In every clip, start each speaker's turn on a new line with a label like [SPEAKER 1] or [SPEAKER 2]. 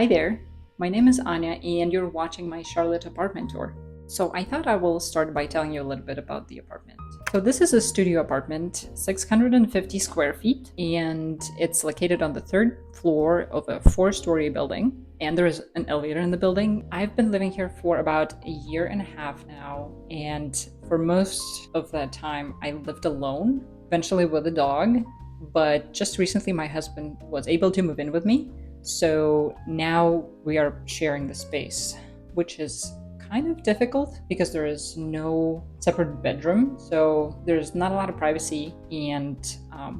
[SPEAKER 1] Hi there, my name is Anya and you're watching my Charlotte apartment tour. So I thought I will start by telling you a little bit about the apartment. So this is a studio apartment, 650 square feet, and it's located on the third floor of a 4-story building. And there is an elevator in the building. I've been living here for about a year and a half now, and for most of that time I lived alone, eventually with a dog, but just recently my husband was able to move in with me. So now we are sharing the space, which is kind of difficult because there is no separate bedroom. So there's not a lot of privacy, and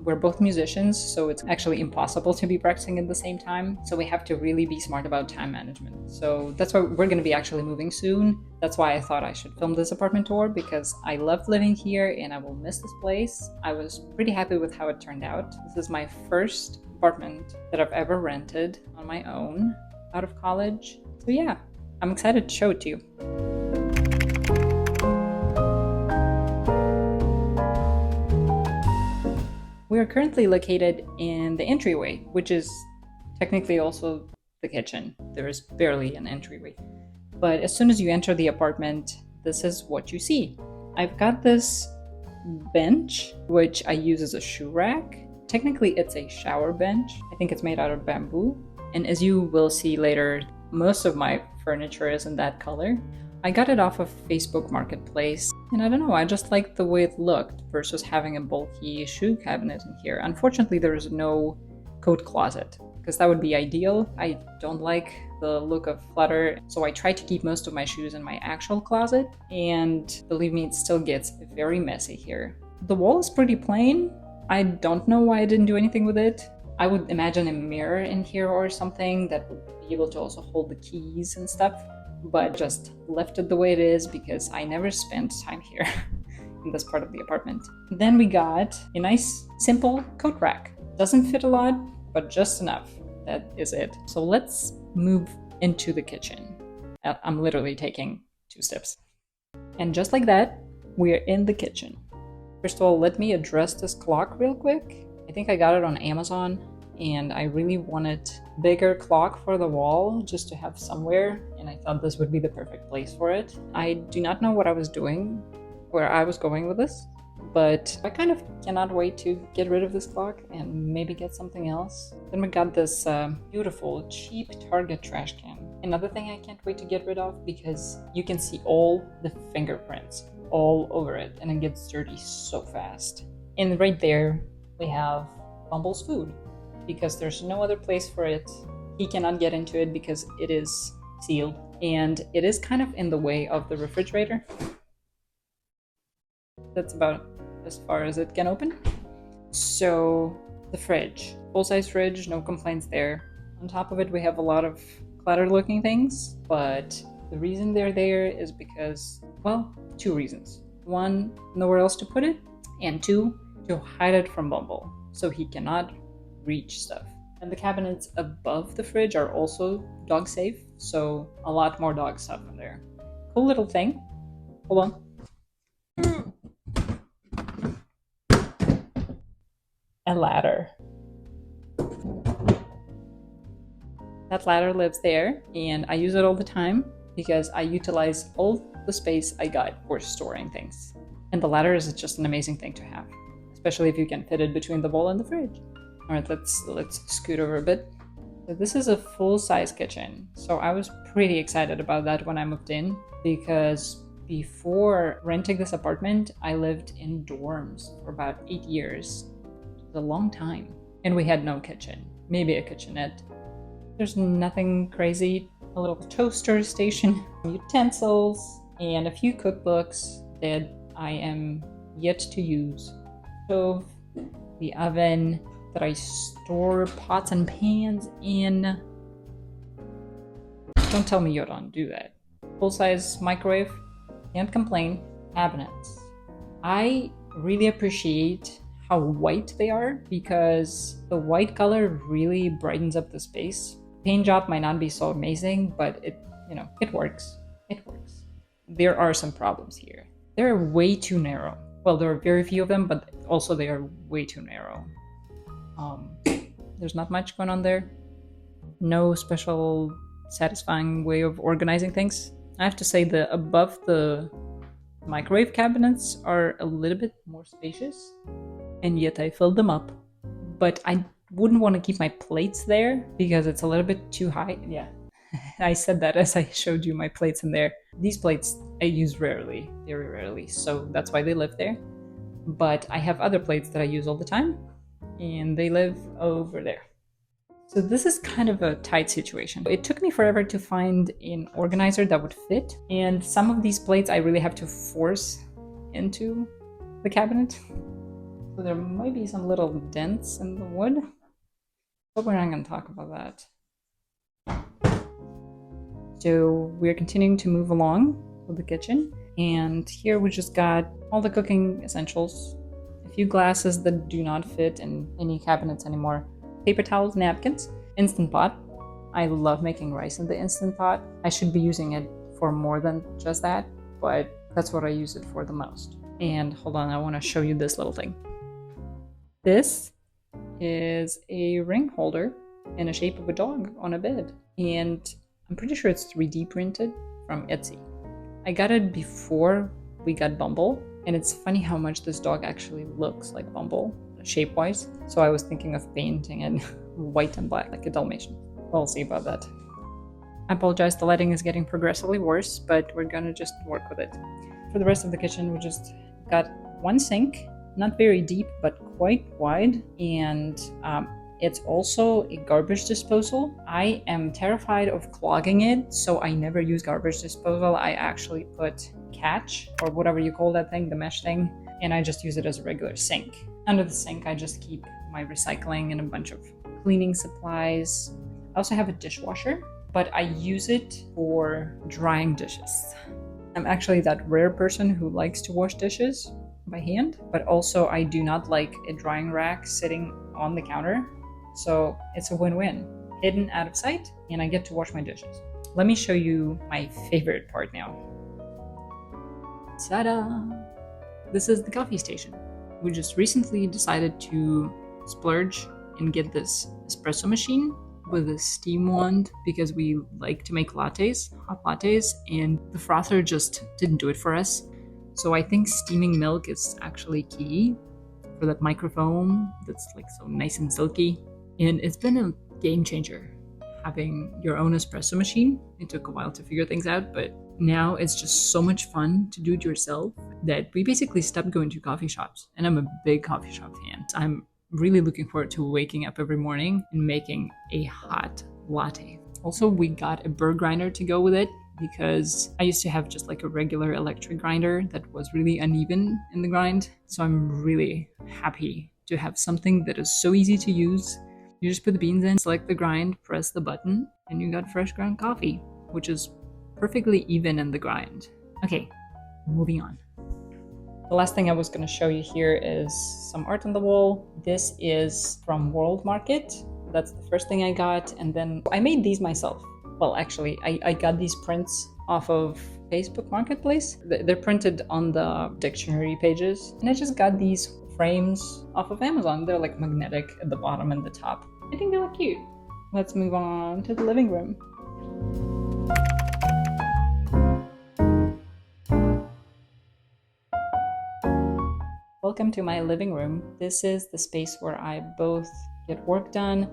[SPEAKER 1] we're both musicians, so it's actually impossible to be practicing at the same time. So we have to really be smart about time management. So that's why we're going to be actually moving soon. That's why I thought I should film this apartment tour, because I love living here and I will miss this place. I was pretty happy with how it turned out. This is my first apartment that I've ever rented on my own out of college. So yeah, I'm excited to show it to you. We are currently located in the entryway, which is technically also the kitchen. There is barely an entryway. But as soon as you enter the apartment, this is what you see. I've got this bench, which I use as a shoe rack. Technically, it's a shower bench. I think it's made out of bamboo. And as you will see later, most of my furniture is in that color. I got it off of Facebook Marketplace, and I don't know, I just liked the way it looked versus having a bulky shoe cabinet in here. Unfortunately, there is no coat closet, because that would be ideal. I don't like the look of clutter, so I try to keep most of my shoes in my actual closet, and believe me, it still gets very messy here. The wall is pretty plain. I don't know why I didn't do anything with it. I would imagine a mirror in here or something that would be able to also hold the keys and stuff, but just left it the way it is because I never spent time here in this part of the apartment. Then we got a nice simple coat rack. Doesn't fit a lot, but just enough. That is it. So let's move into the kitchen. I'm literally taking 2 steps. And just like that, we're in the kitchen. First of all, let me address this clock real quick. I think I got it on Amazon, and I really wanted bigger clock for the wall just to have somewhere, and I thought this would be the perfect place for it. I do not know what I was doing, where I was going with this, but I kind of cannot wait to get rid of this clock and maybe get something else. Then we got this beautiful, cheap Target trash can. Another thing I can't wait to get rid of, because you can see all the fingerprints all over it, and it gets dirty so fast. And right there, we have Bumble's food, because there's no other place for it. He cannot get into it because it is sealed, and it is kind of in the way of the refrigerator. That's about as far as it can open. So the fridge, full-size fridge, no complaints there. On top of it, we have a lot of cluttered looking things, but the reason they're there is because, well, 2 reasons. 1, nowhere else to put it, and 2, to hide it from Bumble, so he cannot reach stuff. And the cabinets above the fridge are also dog safe, so a lot more dog stuff in there. Cool little thing. Hold on. A ladder. That ladder lives there, and I use it all the time because I utilize all the space I got for storing things. And the ladder is just an amazing thing to have, especially if you can fit it between the wall and the fridge. All right, let's scoot over a bit. So this is a full-size kitchen. So I was pretty excited about that when I moved in, because before renting this apartment, I lived in dorms for about 8 years. It was a long time. And we had no kitchen, maybe a kitchenette. There's nothing crazy. A little toaster station, utensils, and a few cookbooks that I am yet to use. Stove, the oven that I store pots and pans in. Don't tell me you don't do that. Full-size microwave, can't complain. Cabinets. I really appreciate how white they are, because the white color really brightens up the space. Paint job might not be so amazing, but it works. It works. There are some problems here. They're way too narrow. Well, there are very few of them, but also they are way too narrow. There's not much going on there. No special satisfying way of organizing things. I have to say the above the microwave cabinets are a little bit more spacious, and yet I filled them up. But I wouldn't want to keep my plates there because it's a little bit too high. Yeah, I said that as I showed you my plates in there. These plates I use rarely, very rarely, so that's why they live there. But I have other plates that I use all the time, and they live over there. So this is kind of a tight situation. It took me forever to find an organizer that would fit, and some of these plates I really have to force into the cabinet. So there might be some little dents in the wood, but we're not going to talk about that. So we're continuing to move along with the kitchen, and here we just got all the cooking essentials, a few glasses that do not fit in any cabinets anymore, paper towels, napkins, Instant Pot. I love making rice in the Instant Pot. I should be using it for more than just that, but that's what I use it for the most. And hold on, I want to show you this little thing. This is a ring holder in the shape of a dog on a bed, and I'm pretty sure it's 3D printed from Etsy. I got it before we got Bumble, and it's funny how much this dog actually looks like Bumble, shape-wise. So I was thinking of painting it white and black like a Dalmatian. We'll see about that. I apologize, the lighting is getting progressively worse, but we're gonna just work with it. For the rest of the kitchen, we just got one sink, not very deep, but quite wide, and it's also a garbage disposal. I am terrified of clogging it, so I never use garbage disposal. I actually put catch, or whatever you call that thing, the mesh thing, and I just use it as a regular sink. Under the sink, I just keep my recycling and a bunch of cleaning supplies. I also have a dishwasher, but I use it for drying dishes. I'm actually that rare person who likes to wash dishes by hand, but also I do not like a drying rack sitting on the counter. So it's a win-win. Hidden out of sight, and I get to wash my dishes. Let me show you my favorite part now. Ta-da! This is the coffee station. We just recently decided to splurge and get this espresso machine with a steam wand because we like to make lattes, hot lattes, and the frother just didn't do it for us. So I think steaming milk is actually key for that microfoam that's like so nice and silky. And it's been a game changer having your own espresso machine. It took a while to figure things out, but now it's just so much fun to do it yourself that we basically stopped going to coffee shops. And I'm a big coffee shop fan. I'm really looking forward to waking up every morning and making a hot latte. Also, we got a burr grinder to go with it because I used to have just like a regular electric grinder that was really uneven in the grind. So I'm really happy to have something that is so easy to use. You just put the beans in, select the grind, press the button, and you got fresh ground coffee, which is perfectly even in the grind. Okay, moving on. The last thing I was going to show you here is some art on the wall. This is from World Market. That's the first thing I got, and then I made these myself. Well, actually, I got these prints off of Facebook Marketplace. They're printed on the dictionary pages, and I just got these frames off of Amazon. They're like magnetic at the bottom and the top. I think they look cute. Let's move on to the living room. Welcome to my living room. This is the space where I both get work done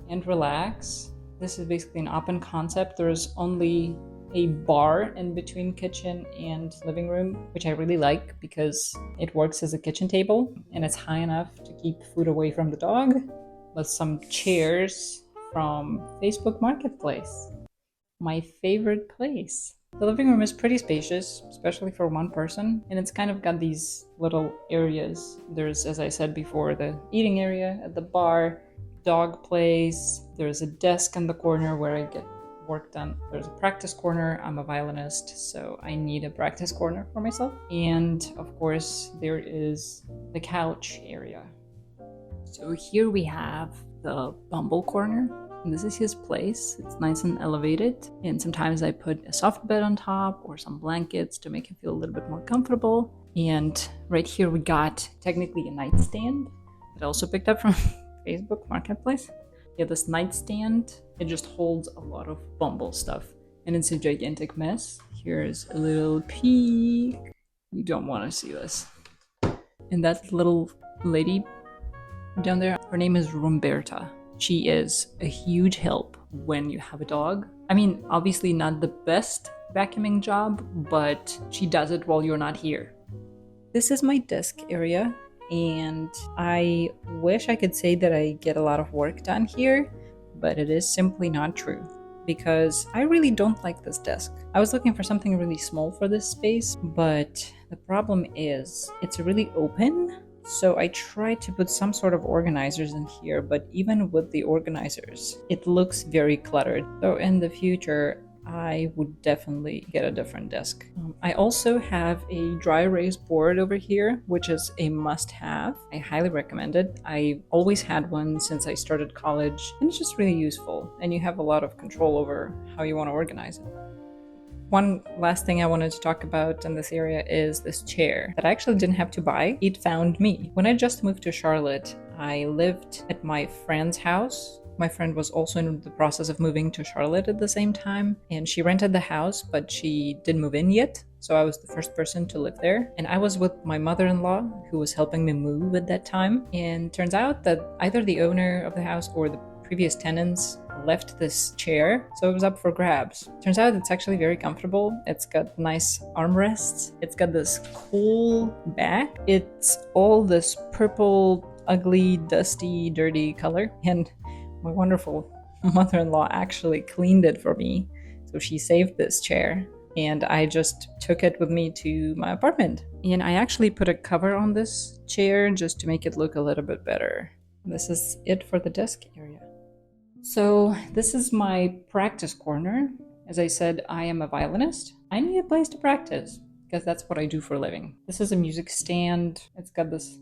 [SPEAKER 1] and relax. This is basically an open concept. There's only a bar in between kitchen and living room, which I really like because it works as a kitchen table and it's high enough to keep food away from the dog, with some chairs from Facebook Marketplace. My favorite place. The living room is pretty spacious, especially for one person, and it's kind of got these little areas. There's, as I said before, the eating area at the bar, dog place, there's a desk in the corner where I get work done. There's a practice corner. I'm a violinist, so I need a practice corner for myself. And of course, there is the couch area. So here we have the Bumble corner. And this is his place. It's nice and elevated. And sometimes I put a soft bed on top or some blankets to make him feel a little bit more comfortable. And right here we got technically a nightstand that I also picked up from Facebook Marketplace. Yeah, this nightstand, it just holds a lot of Bumble stuff. And it's a gigantic mess. Here's a little peek. You don't want to see this. And that little lady down there, her name is Rumberta. She is a huge help when you have a dog. I mean, obviously not the best vacuuming job, but she does it while you're not here. This is my desk area, and I wish I could say that I get a lot of work done here, but it is simply not true because I really don't like this desk. I was looking for something really small for this space, but the problem is it's really open. So I tried to put some sort of organizers in here, but even with the organizers, it looks very cluttered. So in the future, I would definitely get a different desk. I also have a dry erase board over here, which is a must-have. I highly recommend it. I always had one since I started college, and it's just really useful, and you have a lot of control over how you want to organize it. One last thing I wanted to talk about in this area is this chair that I actually didn't have to buy. It found me. When I just moved to Charlotte, I lived at my friend's house. My friend was also in the process of moving to Charlotte at the same time, and she rented the house, but she didn't move in yet. So I was the first person to live there. And I was with my mother-in-law, who was helping me move at that time. And turns out that either the owner of the house or the previous tenants left this chair, so it was up for grabs. Turns out it's actually very comfortable. It's got nice armrests. It's got this cool back. It's all this purple, ugly, dusty, dirty color. And my wonderful mother-in-law actually cleaned it for me. So she saved this chair. And I just took it with me to my apartment. And I actually put a cover on this chair just to make it look a little bit better. This is it for the desk area. So this is my practice corner. As I said, I am a violinist. I need a place to practice because that's what I do for a living. This is a music stand. It's got this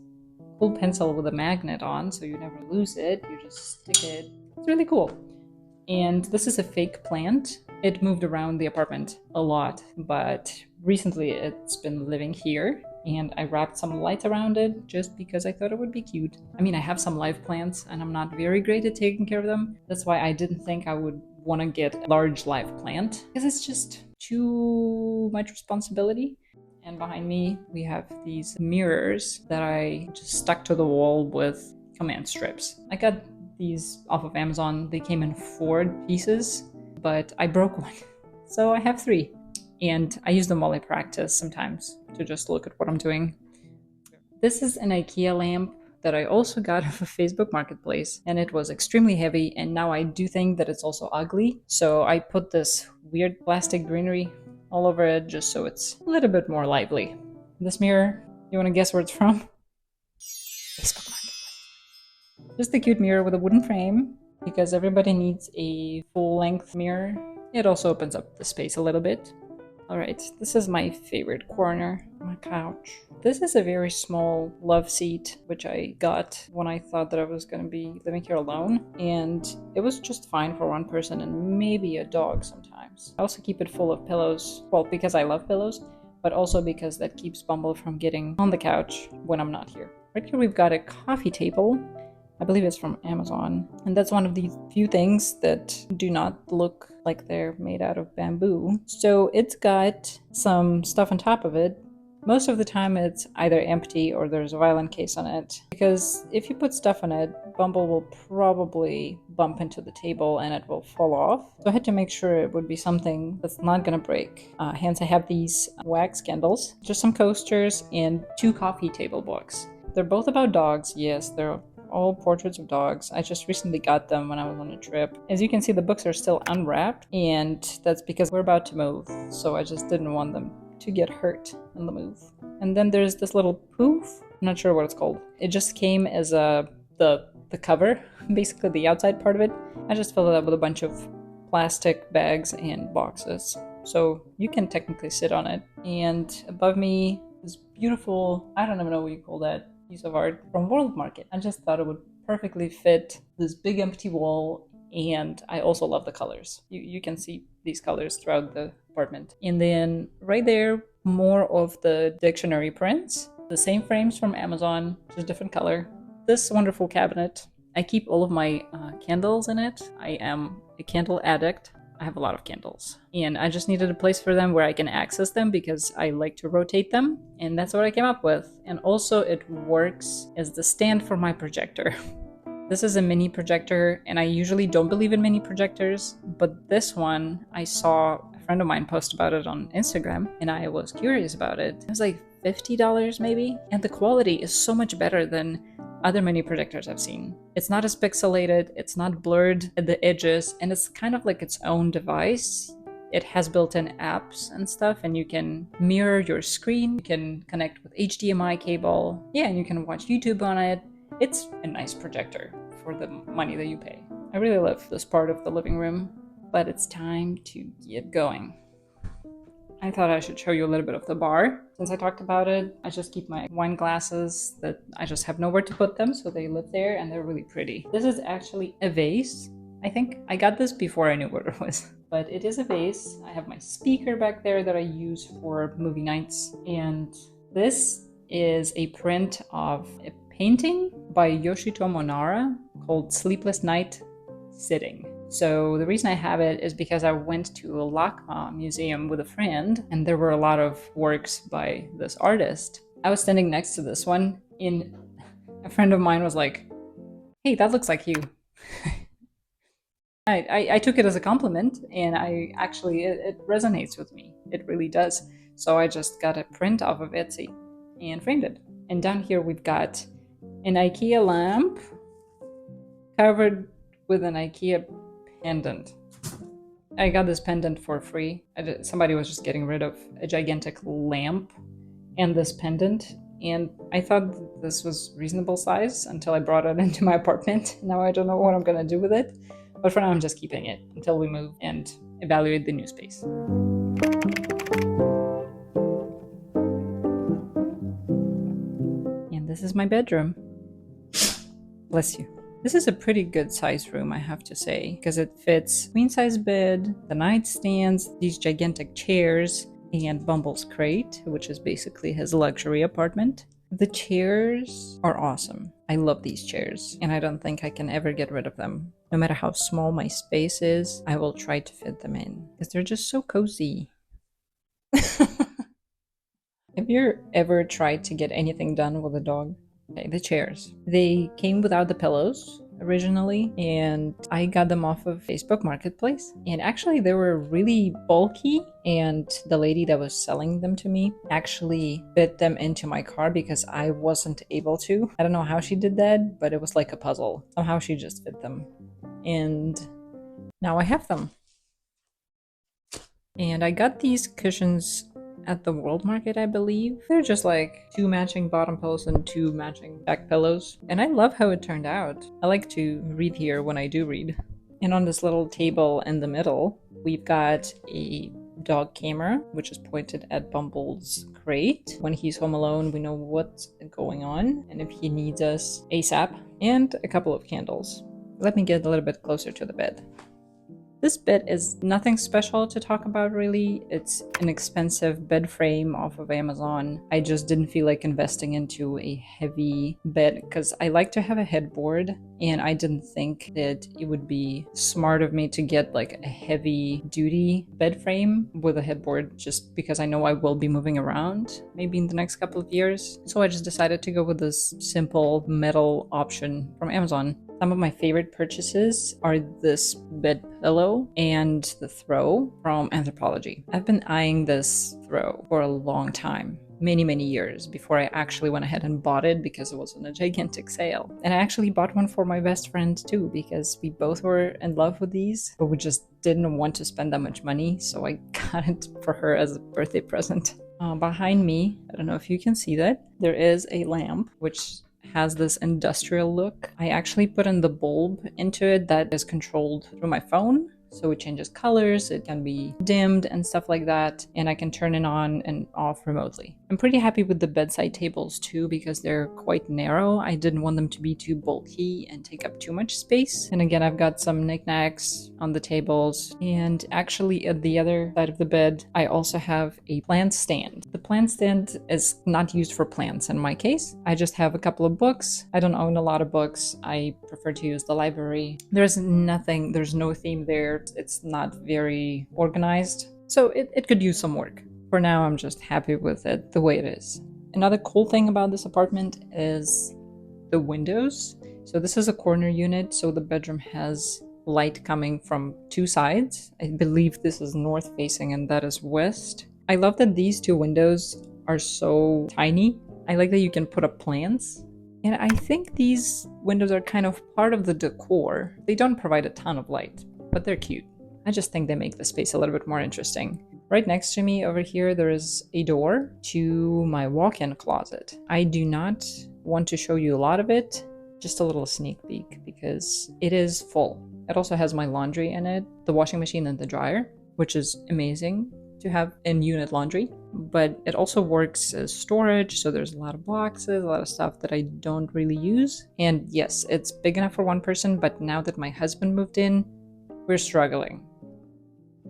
[SPEAKER 1] cool pencil with a magnet on, so you never lose it. You just stick it. It's really cool. And this is a fake plant. It moved around the apartment a lot, but recently it's been living here. And I wrapped some lights around it just because I thought it would be cute. I mean, I have some live plants and I'm not very great at taking care of them. That's why I didn't think I would want to get a large live plant because it's just too much responsibility. And behind me, we have these mirrors that I just stuck to the wall with command strips. I got these off of Amazon. They came in 4 pieces, but I broke one. So I have 3. And I use them while I practice sometimes to just look at what I'm doing. This is an IKEA lamp that I also got off of Facebook Marketplace, and it was extremely heavy, and now I do think that it's also ugly. So I put this weird plastic greenery all over it just so it's a little bit more lively. This mirror, you want to guess where it's from? Facebook Marketplace. Just a cute mirror with a wooden frame because everybody needs a full-length mirror. It also opens up the space a little bit. Alright, this is my favorite corner, my couch. This is a very small love seat, which I got when I thought that I was going to be living here alone. And it was just fine for one person and maybe a dog sometimes. I also keep it full of pillows, well, because I love pillows, but also because that keeps Bumble from getting on the couch when I'm not here. Right here we've got a coffee table. I believe it's from Amazon. And that's one of the few things that do not look like they're made out of bamboo. So it's got some stuff on top of it. Most of the time it's either empty or there's a violin case on it. Because if you put stuff on it, Bumble will probably bump into the table and it will fall off. So I had to make sure it would be something that's not gonna break. Hence I have these wax candles, just some coasters, and 2 coffee table books. They're both about dogs, yes, they're all portraits of dogs. I just recently got them when I was on a trip. As you can see, the books are still unwrapped, and that's because we're about to move, so I just didn't want them to get hurt in the move. And then there's this little poof. I'm not sure what it's called. It just came as the cover, basically the outside part of it. I just filled it up with a bunch of plastic bags and boxes, so you can technically sit on it. And above me, this beautiful, I don't even know what you call that, piece of art from World Market. I just thought it would perfectly fit this big empty wall, and I also love the colors. You can see these colors throughout the apartment. And then right there, more of the dictionary prints. The same frames from Amazon, just different color. This wonderful cabinet. I keep all of my candles in it. I am a candle addict. I have a lot of candles. And I just needed a place for them where I can access them because I like to rotate them. And that's what I came up with. And also it works as the stand for my projector. This is a mini projector, and I usually don't believe in mini projectors, but this one, I saw a friend of mine post about it on Instagram, and I was curious about it. It was like $50 maybe, and the quality is so much better than other mini projectors I've seen. It's not as pixelated, it's not blurred at the edges, and it's kind of like its own device. It has built-in apps and stuff, and you can mirror your screen, you can connect with HDMI cable, yeah, and you can watch YouTube on it. It's a nice projector for the money that you pay. I really love this part of the living room, but it's time to get going. I thought I should show you a little bit of the bar. Since I talked about it, I just keep my wine glasses that I just have nowhere to put them, so they live there and they're really pretty. This is actually a vase. I think I got this before I knew what it was, but it is a vase. I have my speaker back there that I use for movie nights, and this is a print of a painting by Yoshitomo Nara called Sleepless Night Sitting. So the reason I have it is because I went to a LACMA museum with a friend, and there were a lot of works by this artist. I was standing next to this one, and a friend of mine was like, "Hey, that looks like you." I took it as a compliment, and it resonates with me. It really does. So I just got a print off of Etsy and framed it. And down here we've got an IKEA lamp covered with an IKEA pendant. I got this pendant for free. Somebody was just getting rid of a gigantic lamp and this pendant, and I thought this was reasonable size until I brought it into my apartment. Now I don't know what I'm gonna do with it, but for now I'm just keeping it until we move and evaluate the new space. And this is my bedroom. Bless you. This is a pretty good size room, I have to say, because it fits queen size bed, the nightstands, these gigantic chairs, and Bumble's crate, which is basically his luxury apartment. The chairs are awesome. I love these chairs, and I don't think I can ever get rid of them. No matter how small my space is, I will try to fit them in, because they're just so cozy. Have you ever tried to get anything done with a dog? Okay, the chairs. They came without the pillows originally, and I got them off of Facebook Marketplace. And actually they were really bulky, and the lady that was selling them to me actually fit them into my car because I wasn't able to. I don't know how she did that, but it was like a puzzle. Somehow she just fit them. And now I have them. And I got these cushions at the World Market, I believe. They're just like 2 matching bottom pillows and 2 matching back pillows. And I love how it turned out. I like to read here when I do read. And on this little table in the middle, we've got a dog camera, which is pointed at Bumble's crate. When he's home alone, we know what's going on and if he needs us ASAP. And a couple of candles. Let me get a little bit closer to the bed. This bed is nothing special to talk about, really. It's an expensive bed frame off of Amazon. I just didn't feel like investing into a heavy bed because I like to have a headboard, and I didn't think that it would be smart of me to get like a heavy duty bed frame with a headboard, just because I know I will be moving around maybe in the next couple of years. So I just decided to go with this simple metal option from Amazon. Some of my favorite purchases are this bed pillow and the throw from Anthropologie. I've been eyeing this throw for a long time, many years, before I actually went ahead and bought it because it was on a gigantic sale. And I actually bought one for my best friend too, because we both were in love with these, but we just didn't want to spend that much money, so I got it for her as a birthday present. Behind me, I don't know if you can see that, there is a lamp, which has this industrial look. I actually put in the bulb into it that is controlled through my phone. So it changes colors, it can be dimmed and stuff like that, and I can turn it on and off remotely. I'm pretty happy with the bedside tables too because they're quite narrow. I didn't want them to be too bulky and take up too much space. And again, I've got some knickknacks on the tables. And actually at the other side of the bed, I also have a plant stand. The plant stand is not used for plants in my case. I just have a couple of books. I don't own a lot of books. I prefer to use the library. There's no theme there. It's not very organized. So it could use some work. For now, I'm just happy with it the way it is. Another cool thing about this apartment is the windows. So this is a corner unit, so the bedroom has light coming from two sides. I believe this is north facing and that is west. I love that these two windows are so tiny. I like that you can put up plants. And I think these windows are kind of part of the decor. They don't provide a ton of light, but they're cute. I just think they make the space a little bit more interesting. Right next to me over here, there is a door to my walk-in closet. I do not want to show you a lot of it, just a little sneak peek because it is full. It also has my laundry in it, the washing machine and the dryer, which is amazing to have in-unit laundry. But it also works as storage, so there's a lot of boxes, a lot of stuff that I don't really use. And yes, it's big enough for one person, but now that my husband moved in, we're struggling.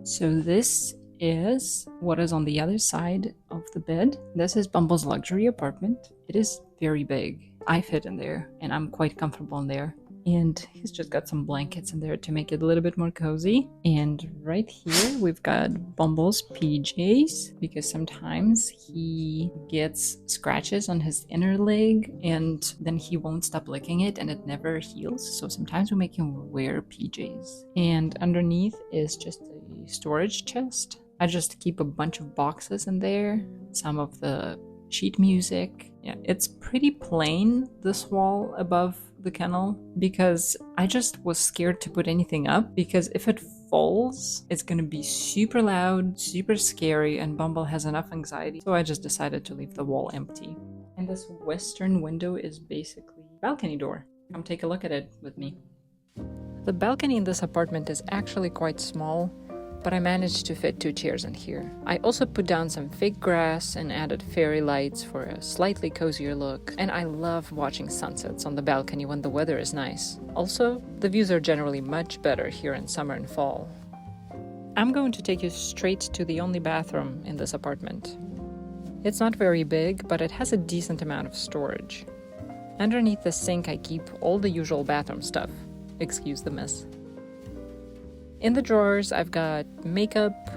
[SPEAKER 1] So this is what is on the other side of the bed. This is Bumble's luxury apartment. It is very big. I fit in there and I'm quite comfortable in there. And he's just got some blankets in there to make it a little bit more cozy. And right here we've got Bumble's PJs because sometimes he gets scratches on his inner leg and then he won't stop licking it and it never heals. So sometimes we make him wear PJs. And underneath is just a storage chest. I just keep a bunch of boxes in there, some of the sheet music. Yeah, it's pretty plain, this wall above the kennel, because I just was scared to put anything up because if it falls, it's gonna be super loud, super scary, and Bumble has enough anxiety. So I just decided to leave the wall empty. And this western window is basically a balcony door. Come take a look at it with me. The balcony in this apartment is actually quite small, but I managed to fit 2 chairs in here. I also put down some fake grass and added fairy lights for a slightly cozier look, and I love watching sunsets on the balcony when the weather is nice. Also, the views are generally much better here in summer and fall. I'm going to take you straight to the only bathroom in this apartment. It's not very big, but it has a decent amount of storage. Underneath the sink I keep all the usual bathroom stuff. Excuse the mess. In the drawers, I've got makeup,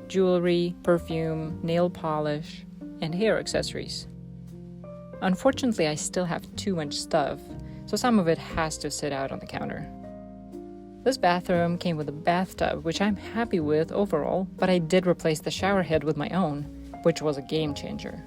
[SPEAKER 1] jewelry, perfume, nail polish, and hair accessories. Unfortunately, I still have too much stuff, so some of it has to sit out on the counter. This bathroom came with a bathtub, which I'm happy with overall, but I did replace the shower head with my own, which was a game changer.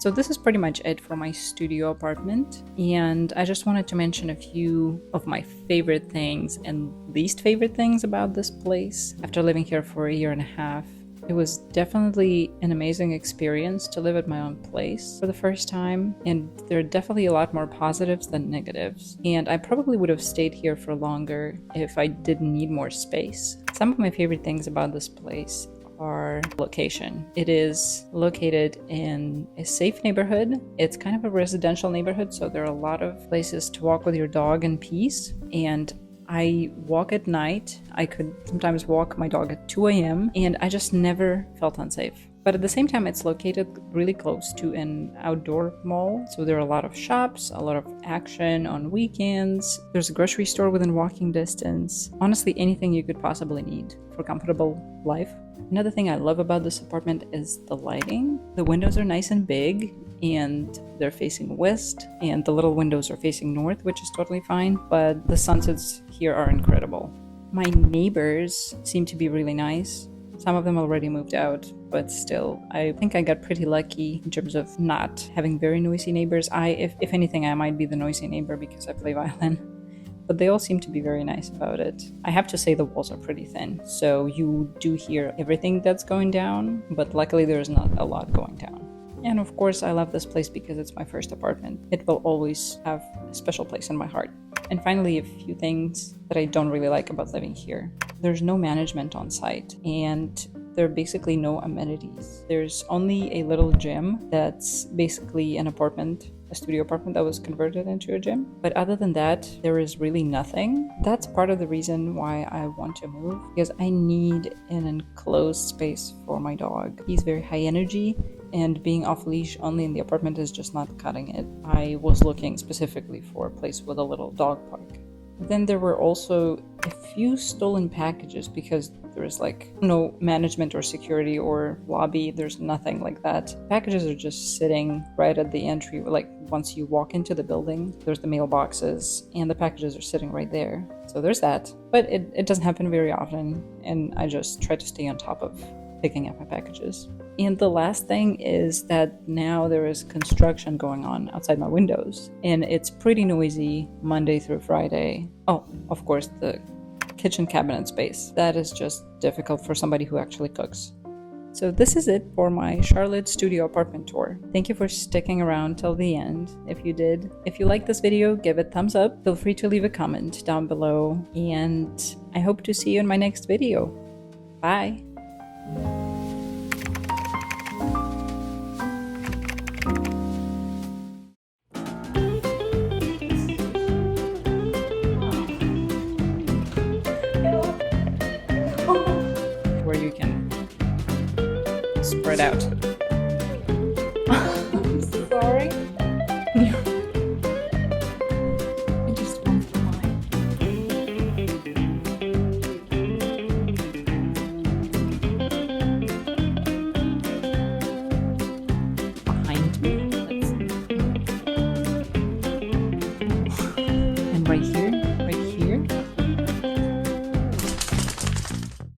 [SPEAKER 1] So this is pretty much it for my studio apartment, and I just wanted to mention a few of my favorite things and least favorite things about this place. After living here for a year and a half, it was definitely an amazing experience to live at my own place for the first time, and there are definitely a lot more positives than negatives. And I probably would have stayed here for longer if I didn't need more space. Some of my favorite things about this place are location. It is located in a safe neighborhood. It's kind of a residential neighborhood, so there are a lot of places to walk with your dog in peace. And I walk at night. I could sometimes walk my dog at 2 a.m. and I just never felt unsafe. But at the same time, it's located really close to an outdoor mall. So there are a lot of shops, a lot of action on weekends. There's a grocery store within walking distance. Honestly, anything you could possibly need for comfortable life. Another thing I love about this apartment is the lighting. The windows are nice and big and they're facing west, and the little windows are facing north, which is totally fine, but the sunsets here are incredible. My neighbors seem to be really nice. Some of them already moved out, but still, I think I got pretty lucky in terms of not having very noisy neighbors. If anything, I might be the noisy neighbor because I play violin. But they all seem to be very nice about it. I have to say the walls are pretty thin, so you do hear everything that's going down, but luckily there's not a lot going down. And of course, I love this place because it's my first apartment. It will always have a special place in my heart. And finally, a few things that I don't really like about living here. There's no management on site, and there are basically no amenities. There's only a little gym that's basically an apartment, a studio apartment that was converted into a gym. But other than that, there is really nothing. That's part of the reason why I want to move, because I need an enclosed space for my dog. He's very high energy, and being off leash only in the apartment is just not cutting it. I was looking specifically for a place with a little dog park. Then there were also a few stolen packages because there's like no management or security or lobby. There's nothing like that. Packages are just sitting right at the entry. Like once you walk into the building, there's the mailboxes and the packages are sitting right there. So there's that. But it doesn't happen very often, and I just try to stay on top of picking up my packages. And the last thing is that now there is construction going on outside my windows, and it's pretty noisy Monday through Friday. Oh, of course, the kitchen cabinet space. That is just difficult for somebody who actually cooks. So this is it for my Charlotte studio apartment tour. Thank you for sticking around till the end. If you did, if you liked this video, give it a thumbs up. Feel free to leave a comment down below, and I hope to see you in my next video. Bye! Where you can spread out. I'm sorry. I just want the line. Behind me. And right here.